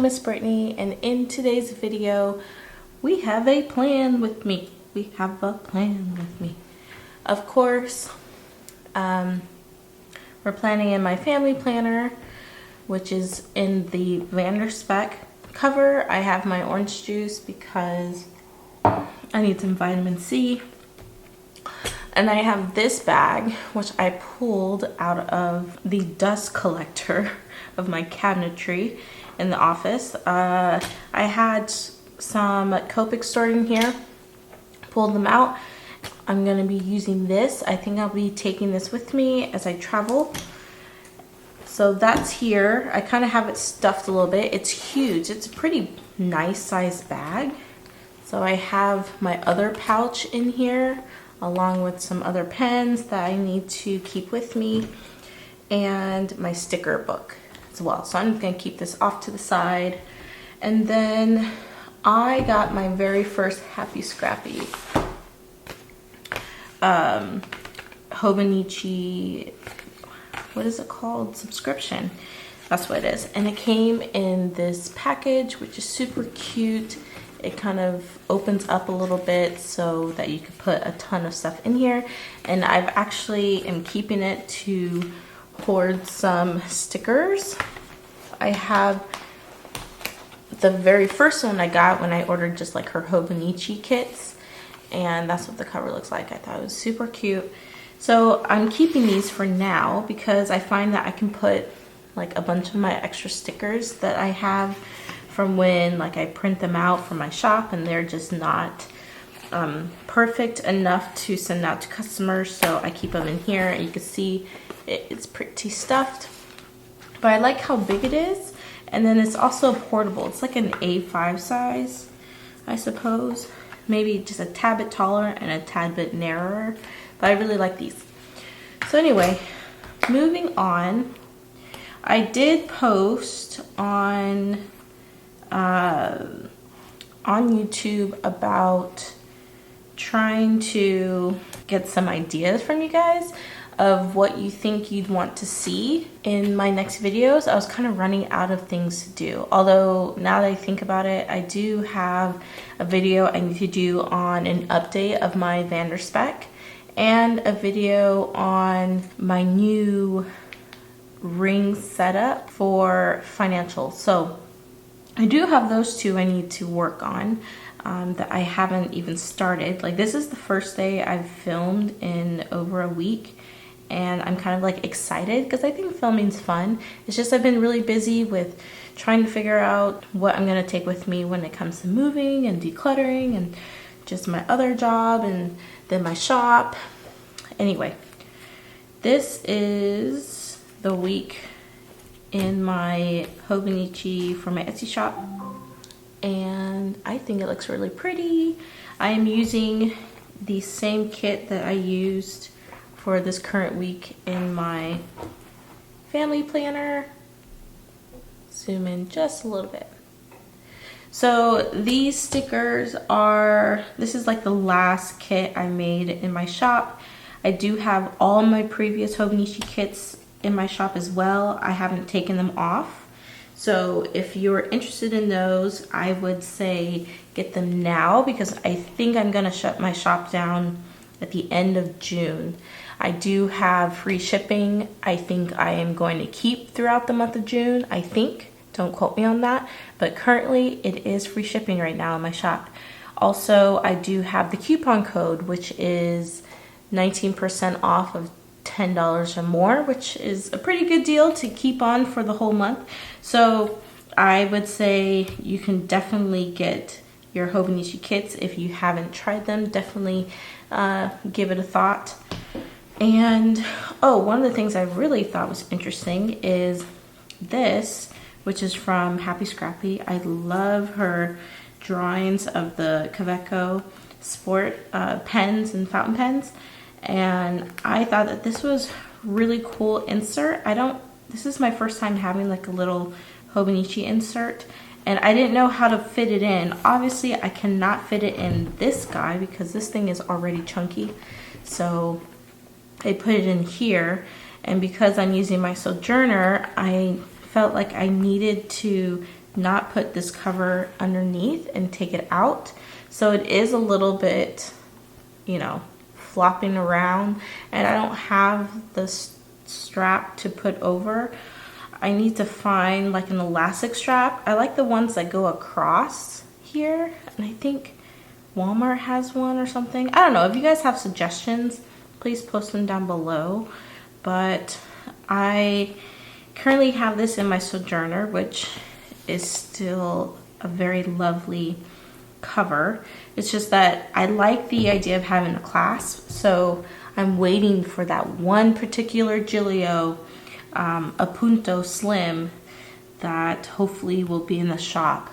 name is Brittany, and in today's video, we have a plan with me. Of course, we're planning in my family planner, which is in the Vanderspec cover. I have my orange juice because I need some vitamin C. And I have this bag, which I pulled out of the dust collector of my cabinetry in the office. I had some Copic stored in here, pulled them out. I'm gonna be using this. I think I'll be taking this with me as I travel. So that's here. I kind of have it stuffed a little bit. It's huge. It's a pretty nice sized bag. So I have my other pouch in here, along with some other pens that I need to keep with me, and my sticker book as well. So I'm gonna keep this off to the side. And then I got my very first Happy Scrappy Hobonichi, what is it called? Subscription. That's what it is. And it came in this package, which is super cute. It kind of opens up a little bit so that you could put a ton of stuff in here. And I've actually am keeping it to hoard some stickers. I have the very first one I got when I ordered just like her Hobonichi kits. And that's what the cover looks like. I thought it was super cute. So I'm keeping these for now because I find that I can put like a bunch of my extra stickers that I have from when like I print them out from my shop, and they're just not perfect enough to send out to customers. So I keep them in here, and you can see it's pretty stuffed. But I like how big it is, and then it's also portable. It's like an A5 size, I suppose. Maybe just a tad bit taller and a tad bit narrower, but I really like these. So anyway, moving on, I did post on YouTube about trying to get some ideas from you guys of what you think you'd want to see in my next videos. I was kind of running out of things to do. Although now that I think about it, I do have a video I need to do on an update of my Vanderspec and a video on my new ring setup for financial. So I do have those two I need to work on that I haven't even started. Like, this is the first day I've filmed in over a week, and I'm kind of like excited because I think filming's fun. It's just I've been really busy with trying to figure out what I'm gonna take with me when it comes to moving and decluttering and just my other job and then my shop. Anyway, this is the week in my Hobonichi for my Etsy shop, and I think it looks really pretty. I am using the same kit that I used for this current week in my family planner. Zoom in just a little bit. So these stickers are, this is like the last kit I made in my shop. I do have all my previous Hobonichi kits in my shop as well. I haven't taken them off. So if you're interested in those, I would say get them now, because I think I'm gonna shut my shop down at the end of June. I do have free shipping. I think I am going to keep throughout the month of June. I think, don't quote me on that, but currently it is free shipping right now in my shop. Also, I do have the coupon code, which is 19% off of $10 or more, which is a pretty good deal to keep on for the whole month. So I would say you can definitely get your Hobonichi kits. If you haven't tried them, definitely give it a thought. And oh, one of the things I really thought was interesting is this, which is from Happy Scrappy. I love her drawings of the Kaweco sport pens and fountain pens, and I thought that this was really cool insert. This is my first time having like a little Hobonichi insert, and I didn't know how to fit it in. Obviously I cannot fit it in this guy because this thing is already chunky, so I put it in here. And because I'm using my Sojourner, I felt like I needed to not put this cover underneath and take it out. So it is a little bit, you know, flopping around, and I don't have the strap to put over. I need to find like an elastic strap. I like the ones that go across here, and I think Walmart has one or something. I don't know. If you guys have suggestions, please post them down below. But I currently have this in my Sojourner, which is still a very lovely cover. It's just that I like the idea of having a clasp, so I'm waiting for that one particular Giglio Appunto Slim that hopefully will be in the shop.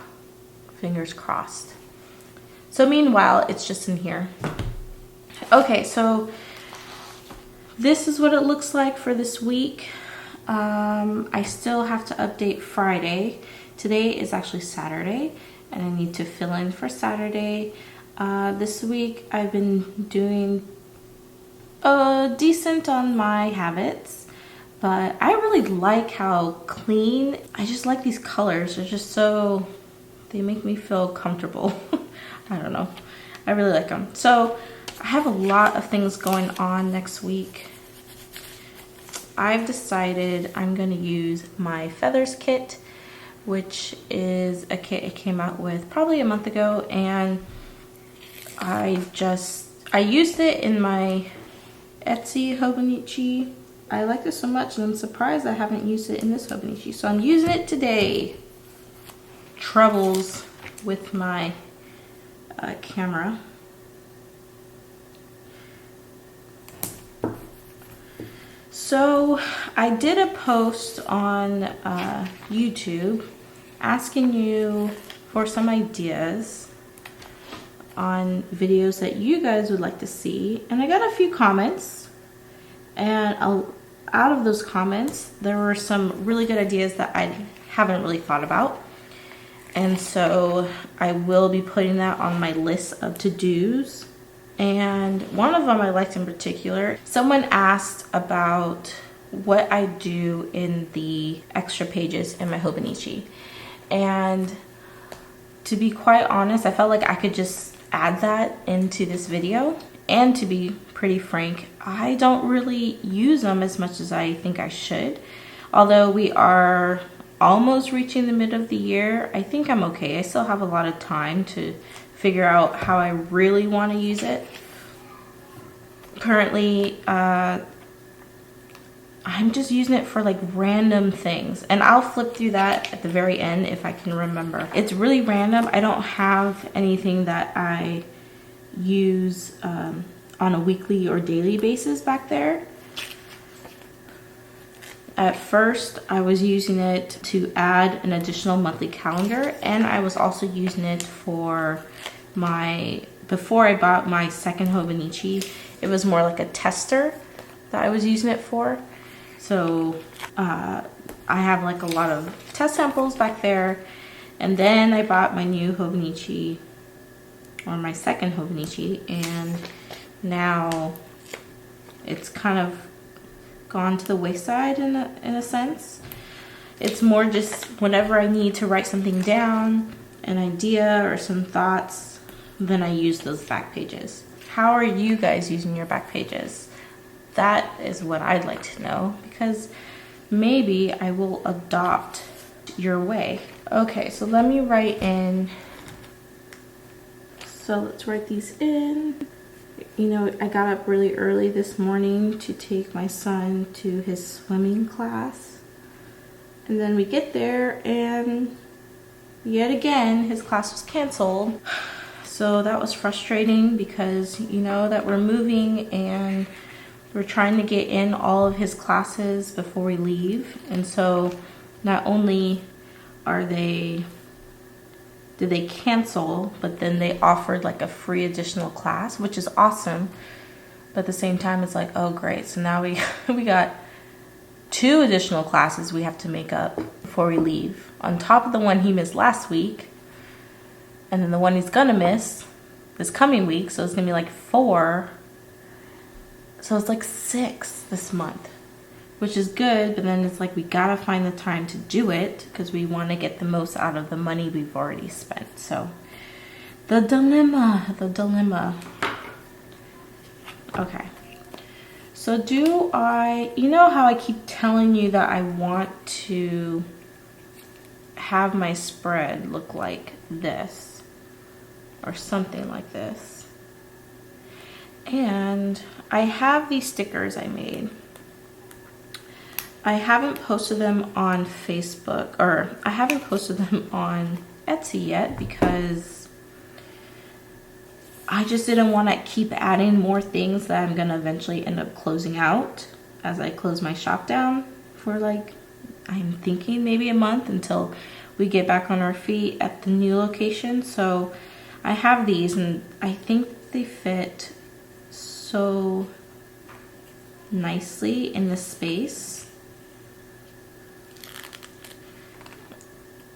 Fingers crossed. So meanwhile, it's just in here. Okay, so this is what it looks like for this week. I still have to update Friday. Today is actually Saturday, and I need to fill in for Saturday. This week I've been doing decent on my habits, but I really like how clean. I just like these colors. They're just so, they make me feel comfortable. I don't know. I really like them. So I have a lot of things going on next week. I've decided I'm going to use my feathers kit, which is a kit I came out with probably a month ago, and I used it in my Etsy Hobonichi. I like this so much, and I'm surprised I haven't used it in this Hobonichi, so I'm using it today. Troubles with my camera. So I did a post on YouTube asking you for some ideas on videos that you guys would like to see, and I got a few comments, and out of those comments there were some really good ideas that I haven't really thought about, and so I will be putting that on my list of to-dos. And one of them I liked in particular. Someone asked about what I do in the extra pages in my Hobonichi. And to be quite honest, I felt like I could just add that into this video. And to be pretty frank, I don't really use them as much as I think I should. Although we are almost reaching the mid of the year, I think I'm okay. I still have a lot of time to figure out how I really want to use it. Currently, I'm just using it for like random things, and I'll flip through that at the very end if I can remember. It's really random. I don't have anything that I use on a weekly or daily basis back there. At first, I was using it to add an additional monthly calendar, and I was also using it for before I bought my second Hobonichi, it was more like a tester that I was using it for. So I have like a lot of test samples back there, and then I bought my new Hobonichi, or my second Hobonichi, and now it's kind of gone to the wayside in a sense. It's more just whenever I need to write something down, an idea or some thoughts, then I use those back pages. How are you guys using your back pages? That is what I'd like to know, because maybe I will adopt your way. Okay, so let me write in. So let's write these in. You know, I got up really early this morning to take my son to his swimming class. And then we get there and yet again, his class was canceled. So that was frustrating because you know that we're moving and we're trying to get in all of his classes before we leave. And so not only did they cancel, but then they offered like a free additional class, which is awesome. But at the same time, it's like, oh great, so now we got 2 additional classes we have to make up before we leave, on top of the one he missed last week, and then the one he's gonna miss this coming week, so it's gonna be like 4. So it's like 6 this month. which is good, but then it's like we gotta find the time to do it because we want to get the most out of the money we've already spent. So the dilemma. Okay, so you know how I keep telling you that I want to have my spread look like this or something like this, and I have these stickers I made. I haven't posted them on Facebook, or I haven't posted them on Etsy yet because I just didn't want to keep adding more things that I'm going to eventually end up closing out as I close my shop down for, like, I'm thinking maybe a month until we get back on our feet at the new location. So I have these and I think they fit so nicely in the space.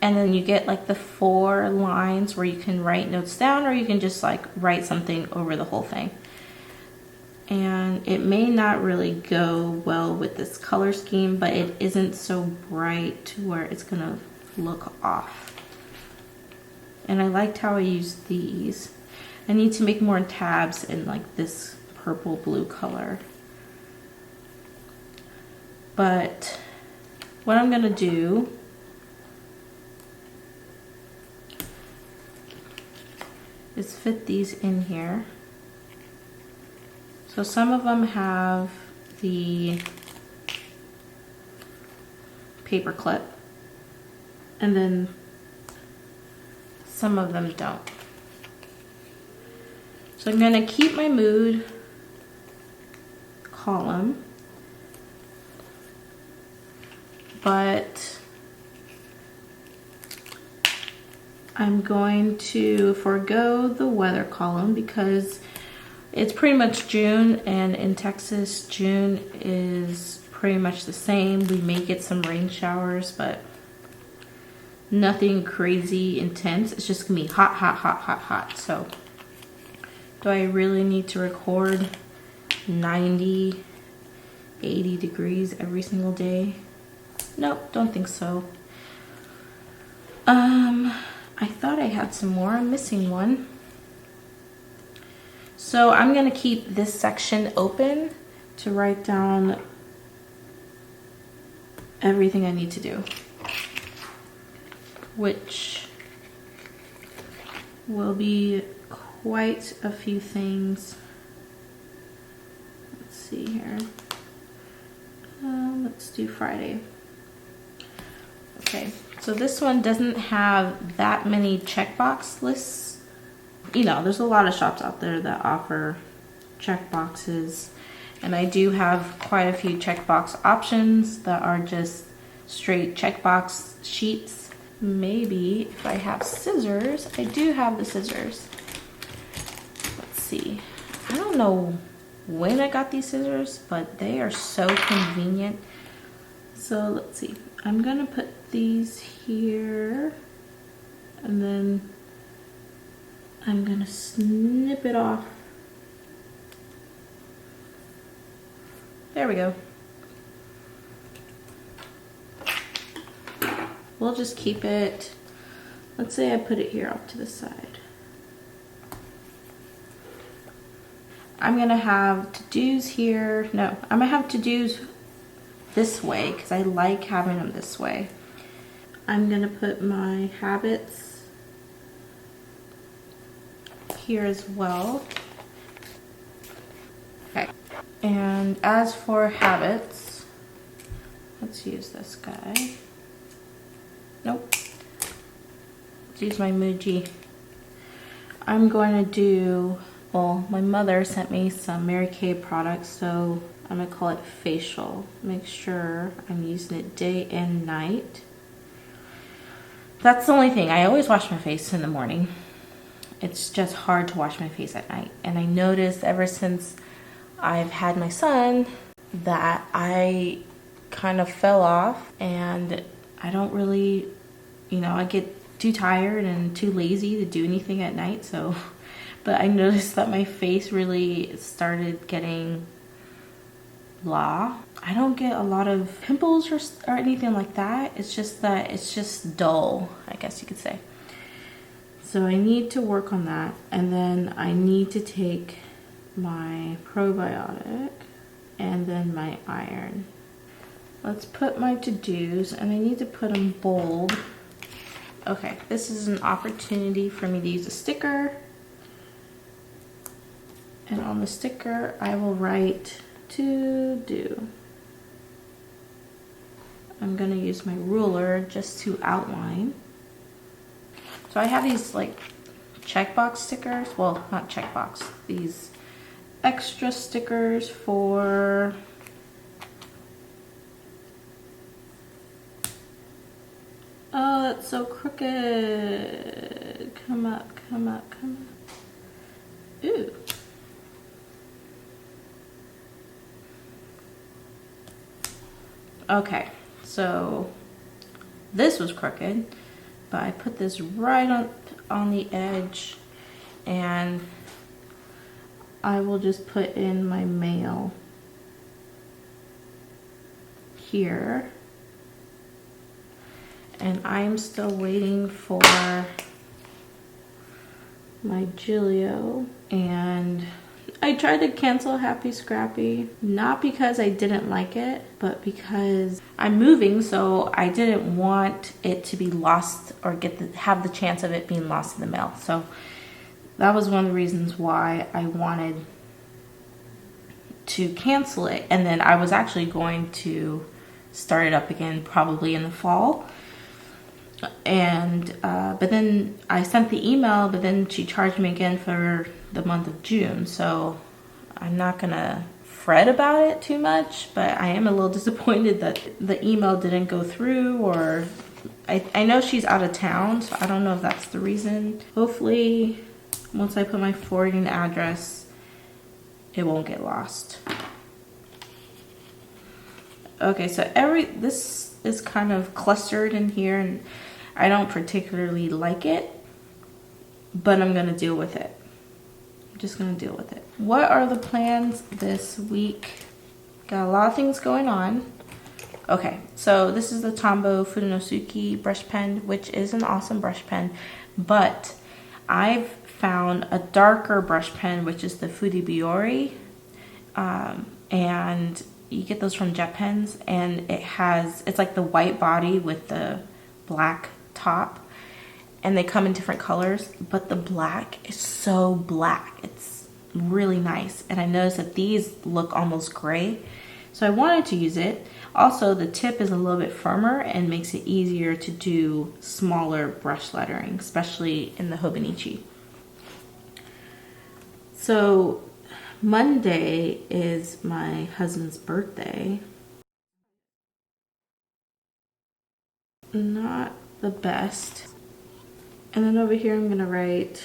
And then you get like the 4 lines where you can write notes down, or you can just like write something over the whole thing. And it may not really go well with this color scheme, but it isn't so bright to where it's gonna look off. And I liked how I used these. I need to make more tabs in like this purple blue color. But what I'm gonna do is fit these in here. So some of them have the paper clip, and then some of them don't. So I'm gonna keep my mood column, but I'm going to forego the weather column because it's pretty much June, and in Texas, June is pretty much the same. We may get some rain showers, but nothing crazy intense. It's just gonna be hot, hot, hot, hot, hot. So do I really need to record 90, 80 degrees every single day? Nope, don't think so. I thought I had some more. I'm missing one. So I'm gonna keep this section open to write down everything I need to do, which will be quite a few things. Let's see here. Let's do Friday. Okay, so this one doesn't have that many checkbox lists. You know, there's a lot of shops out there that offer checkboxes, and I do have quite a few checkbox options that are just straight checkbox sheets. Maybe if I have scissors, I do have the scissors. Let's see. I don't know when I got these scissors, but they are so convenient. So let's see. I'm gonna put these here, and then I'm gonna snip it off. There we go. We'll just keep it, let's say I put it here off to the side. I'm gonna have to-dos here. No, I'm gonna have to-dos this way because I like having them this way. I'm gonna put my habits here as well. Okay. And as for habits, let's use this guy. Nope. Let's use my Muji. I'm going to do, well, my mother sent me some Mary Kay products, so I'm gonna call it facial. Make sure I'm using it day and night. That's the only thing. I always wash my face in the morning. It's just hard to wash my face at night. And I noticed ever since I've had my son that I kind of fell off, and I don't really, you know, I get too tired and too lazy to do anything at night. So, but I noticed that my face really started getting blah. I don't get a lot of pimples or anything like that. It's just that it's just dull, I guess you could say. So I need to work on that. And then I need to take my probiotic and then my iron. Let's put my to-dos, and I need to put them bold. Okay, this is an opportunity for me to use a sticker. And on the sticker, I will write to do. I'm gonna use my ruler just to outline. So I have these like checkbox stickers. Well, not checkbox, these extra stickers for oh, that's so crooked. Come up, come up, come up. Ooh. Okay, so this was crooked, but I put this right on the edge, and I will just put in my mail here. And I'm still waiting for my Gilio, and I tried to cancel Happy Scrappy, not because I didn't like it, but because I'm moving, so I didn't want it to be lost or have the chance of it being lost in the mail. So that was one of the reasons why I wanted to cancel it. And then I was actually going to start it up again probably in the fall. And but then I sent the email, but then she charged me again for the month of June. So I'm not gonna fret about it too much, but I am a little disappointed that the email didn't go through, or I know she's out of town, so I don't know if that's the reason. Hopefully once I put my forwarding address, it won't get lost. Okay, so this is kind of clustered in here, and I don't particularly like it, but I'm gonna deal with it. I'm just gonna deal with it. What are the plans this week? Got a lot of things going on. Okay, so this is the Tombow Fudenosuke brush pen, which is an awesome brush pen, but I've found a darker brush pen, which is the Fudibiori, and you get those from Jet Pens, and it's like the white body with the black top, and they come in different colors, but the black is so black. It's really nice, and I noticed that these look almost gray, so I wanted to use it. Also, the tip is a little bit firmer and makes it easier to do smaller brush lettering, especially in the Hobonichi. So Monday is my husband's birthday. Not the best. And then over here I'm gonna write,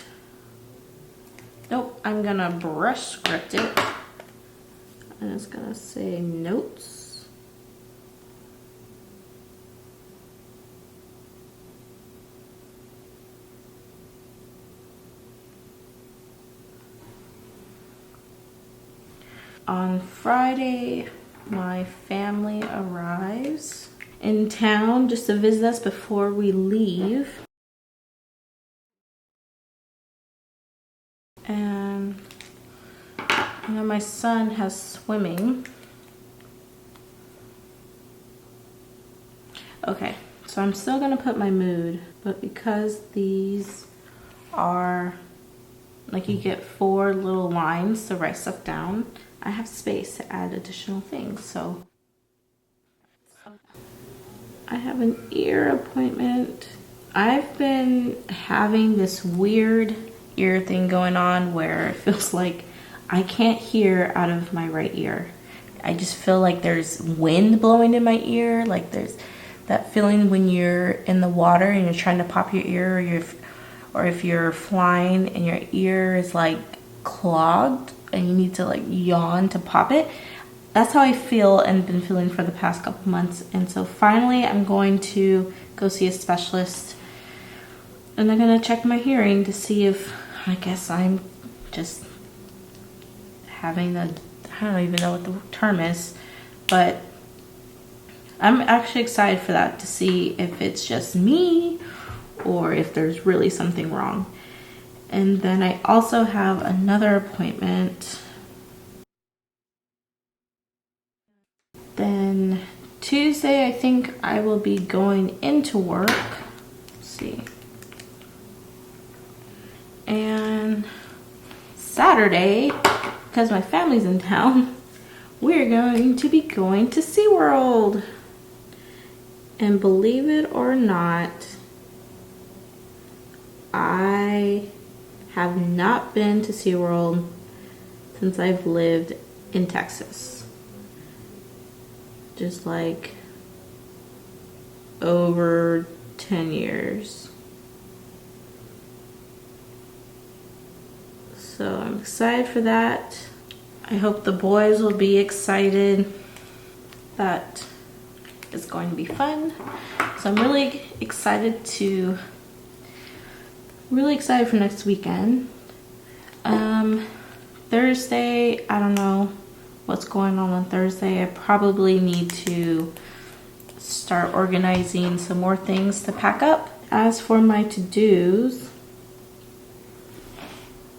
nope, I'm gonna brush script it. And it's gonna say notes. On Friday, my family arrives in town just to visit us before we leave. And you know, my son has swimming. Okay, so I'm still gonna put my mood, but because these are like, you get 4 little lines to write stuff down, I have space to add additional things. So I have an ear appointment. I've been having this weird ear thing going on where it feels like I can't hear out of my right ear. I just feel like there's wind blowing in my ear. Like there's that feeling when you're in the water and you're trying to pop your ear, or if you're flying and your ear is like clogged and you need to like yawn to pop it. That's how I feel and been feeling for the past couple months. And so finally I'm going to go see a specialist, and they're gonna check my hearing to see if, I guess I'm just having I don't even know what the term is, But I'm actually excited for that, to see if it's just me or if there's really something wrong. And then I also have another appointment. Then Tuesday, I think I will be going into work. Let's see. And Saturday, because my family's in town, we're going to be going to SeaWorld. And believe it or not, I have not been to SeaWorld since I've lived in Texas. Just like over 10 years. So I'm excited for that. I hope the boys will be excited. That is going to be fun. So I'm really excited for next weekend. Thursday, I don't know what's going on Thursday. I probably need to start organizing some more things to pack up. As for my to-dos,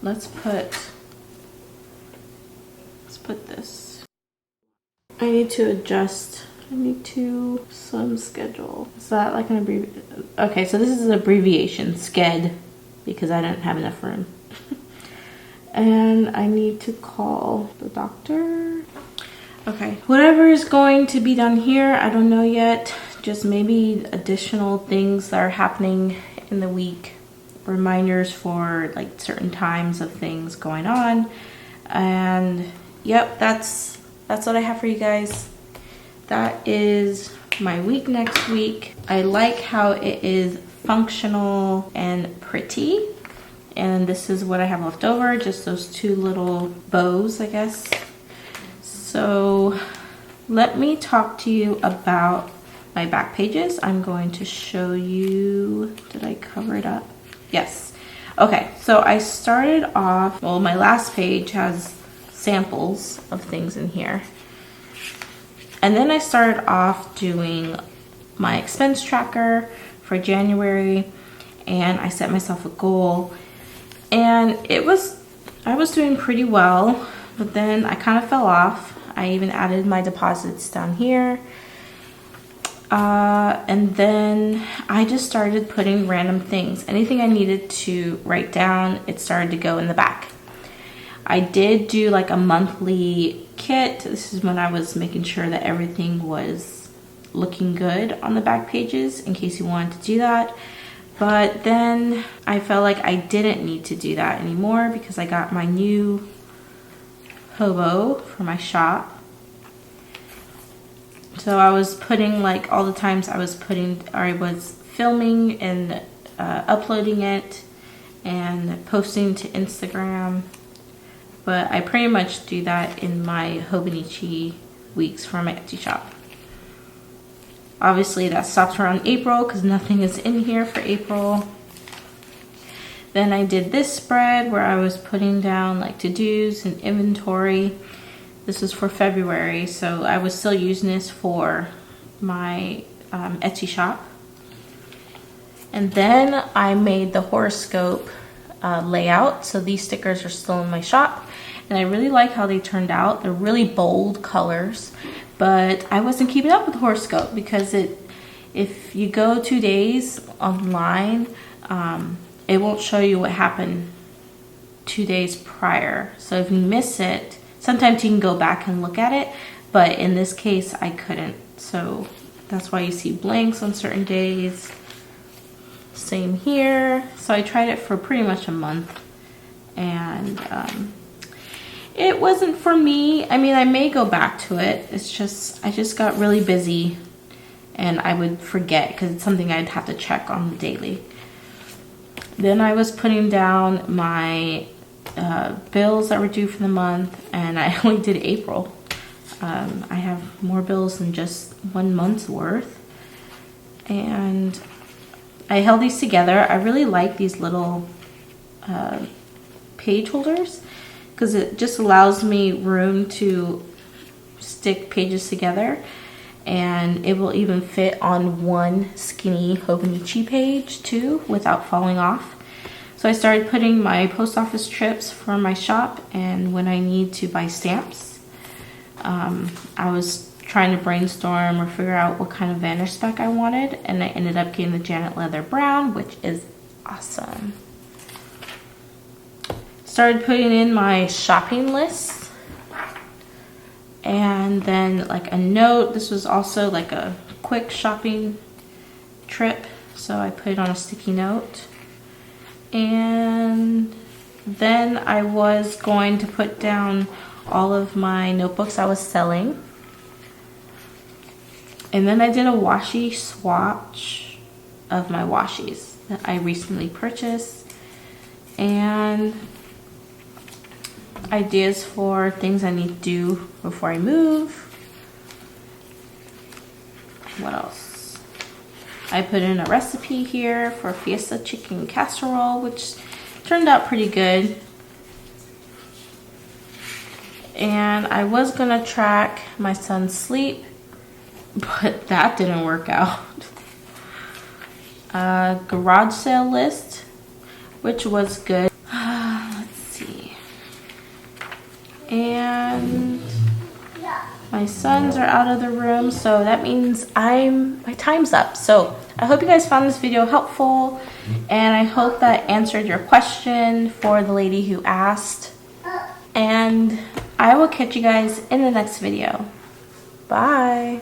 let's put this. I need to adjust. I need to some schedule. Is that like an abbreviation? Okay, so this is an abbreviation, SCED, because I didn't have enough room. And I need to call the doctor. Okay, whatever is going to be done here, I don't know yet. Just maybe additional things that are happening in the week. Reminders for like certain times of things going on. And yep, that's what I have for you guys. That is my week next week. I like how it is functional and pretty. And this is what I have left over, just those two little bows, I guess. So let me talk to you about my back pages. I'm going to show you, did I cover it up? Yes. Okay, so I started off, well, my last page has samples of things in here. And then I started off doing my expense tracker for January, and I set myself a goal. And I was doing pretty well, but then I kind of fell off. I even added my deposits down here. And then I just started putting random things. Anything I needed to write down, it started to go in the back. I did do like a monthly kit. This is when I was making sure that everything was looking good on the back pages, in case you wanted to do that. But then I felt like I didn't need to do that anymore because I got my new hobo for my shop. So I was putting like all the times I was filming and uploading it and posting to Instagram. But I pretty much do that in my Hobonichi weeks for my Etsy shop. Obviously that stops around April because nothing is in here for April. Then I did this spread where I was putting down like to-dos and inventory. This is for February, so I was still using this for my Etsy shop. And then I made the horoscope layout, so these stickers are still in my shop. And I really like how they turned out. They're really bold colors. But I wasn't keeping up with the horoscope because if you go 2 days online, it won't show you what happened 2 days prior. So if you miss it, sometimes you can go back and look at it, but in this case, I couldn't. So that's why you see blanks on certain days. Same here. So I tried it for pretty much a month, and it wasn't for me. I mean, I may go back to it. It's just, I just got really busy and I would forget because it's something I'd have to check on the daily. Then I was putting down my bills that were due for the month, and I only did April. I have more bills than just 1 month's worth. And I held these together. I really like these little page holders, because it just allows me room to stick pages together, and it will even fit on one skinny Hobonichi page too without falling off. So I started putting my post office trips for my shop and when I need to buy stamps. I was trying to brainstorm or figure out what kind of vanish spec I wanted, and I ended up getting the Janet Leather Brown, which is awesome. Started putting in my shopping list, and then like a note. This was also like a quick shopping trip, so I put it on a sticky note. And then I was going to put down all of my notebooks I was selling. And then I did a washi swatch of my washies that I recently purchased, and ideas for things I need to do before I move. What else? I put in a recipe here for Fiesta chicken casserole, which turned out pretty good. And I was gonna track my son's sleep, but that didn't work out. Garage sale list, which was good. Let's see. And my sons are out of the room, so that means my time's up. So I hope you guys found this video helpful, and I hope that answered your question for the lady who asked. And I will catch you guys in the next video. Bye.